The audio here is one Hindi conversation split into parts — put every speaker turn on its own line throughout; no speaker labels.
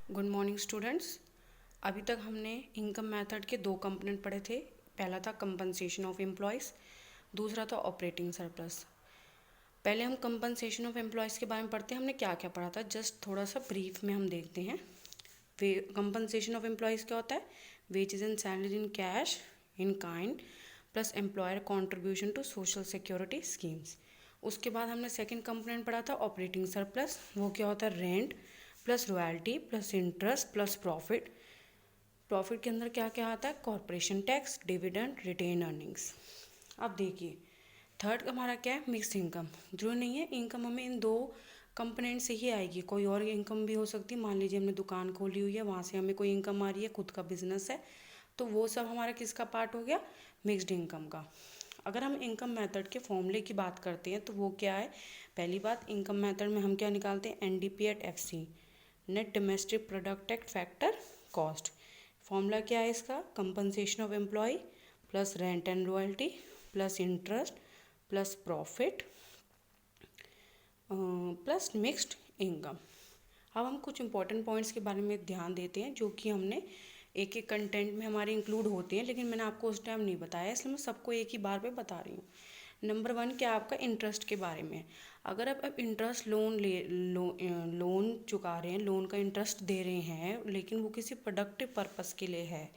Good morning students. अभी तक हमने इनकम मेथड के दो कंपोनेंट पढ़े थे। पहला था कंपनसेशन ऑफ एम्प्लॉयज़, दूसरा था ऑपरेटिंग सरप्लस। पहले हम कंपनसेशन ऑफ एम्प्लॉयज़ के बारे में पढ़ते हैं। हमने क्या क्या पढ़ा था, जस्ट थोड़ा सा ब्रीफ में हम देखते हैं। कंपनसेशन ऑफ एम्प्लॉयज़ क्या होता है? Wages and salary in cash in kind plus employer contribution to social security schemes. उसके बाद हमने सेकंड कंपोनेंट पढ़ा था ऑपरेटिंग सरप्लस। वो क्या होता है? Rent plus royalty plus interest plus profit. Profit के अंदर क्या क्या आता है? Corporation tax, dividend, retained earnings. अब देखिए थर्ड हमारा क्या है? Mixed income. जरूरी नहीं है इनकम हमें इन दो कंपोनेंट से ही आएगी, कोई और इनकम भी हो सकती है। मान लीजिए हमने दुकान खोली हुई है, वहाँ से हमें कोई इनकम आ रही है, खुद का बिजनेस है, तो वो सब हमारा किसका पार्ट हो गया? मिक्स्ड इनकम का। अगर हम इनकम मेथड के फॉर्मूले की बात करते हैं तो वो क्या है? पहली बात, इनकम मेथड में हम क्या निकालते हैं? NDP at FC, net domestic product at factor cost. Formula क्या है इसका? Compensation of employee plus rent and royalty plus interest plus profit plus mixed income. अब हम कुछ इंपॉर्टेंट पॉइंट्स के बारे में ध्यान देते हैं जो कि हमने एक एक कंटेंट में हमारे इंक्लूड होते हैं, लेकिन मैंने आपको उस टाइम नहीं बताया, इसलिए मैं सबको एक ही बार पे बता रही हूँ। नंबर 1 क्या आपका? इंटरेस्ट के बारे में। अगर आप इंटरेस्ट लोन चुका रहे हैं, लोन का इंटरेस्ट दे रहे हैं, लेकिन वो किसी प्रोडक्टिव पर्पस के लिए है,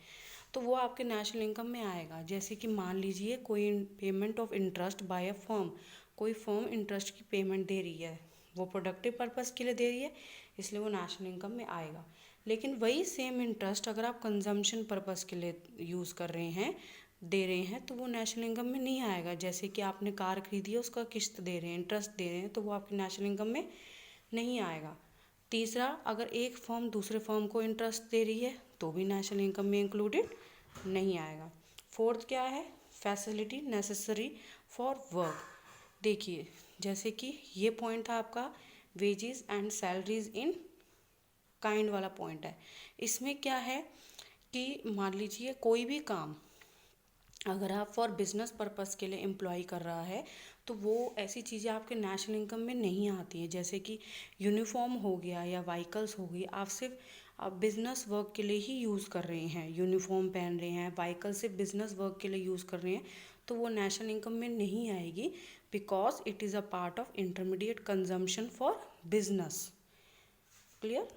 तो वो आपके नेशनल इनकम में आएगा। जैसे कि मान लीजिए कोई payment of interest by a firm, कोई फर्म इंटरेस्ट की पेमेंट दे रही है, वो प्रोडक्टिव पर्पस के लिए दे रही है, इसलिए वो नेशनल इनकम में आएगा। लेकिन वही सेम इंटरेस्ट अगर आप कंजम्पशन पर्पस के लिए यूज़ कर रहे हैं, दे रहे हैं, तो वो नेशनल इनकम में नहीं आएगा। जैसे कि आपने कार खरीदी है, उसका किस्त दे रहे हैं, इंटरेस्ट दे रहे हैं, तो वो आपकी नेशनल इनकम में नहीं आएगा। तीसरा, अगर एक फर्म दूसरे फर्म को इंटरेस्ट दे रही है तो भी नेशनल इनकम में इंक्लूडेड नहीं आएगा। फोर्थ क्या है? Facility necessary for work. देखिए जैसे कि ये पॉइंट था आपका wages and salaries in kind वाला पॉइंट है। इसमें क्या है कि मान लीजिए कोई भी काम अगर आप फॉर बिजनेस पर्पस के लिए एम्प्लॉय कर रहा है, तो वो ऐसी चीज़ें आपके नेशनल इनकम में नहीं आती हैं। जैसे कि यूनिफॉर्म हो गया या व्हीकल्स हो गई, आप बिजनेस वर्क के लिए ही यूज़ कर रहे हैं, यूनिफॉर्म पहन रहे हैं, व्हीकल सिर्फ बिजनेस वर्क के लिए यूज़ कर रहे हैं, तो वो नेशनल इनकम में नहीं आएगी, because it is a part of intermediate consumption for business. Clear?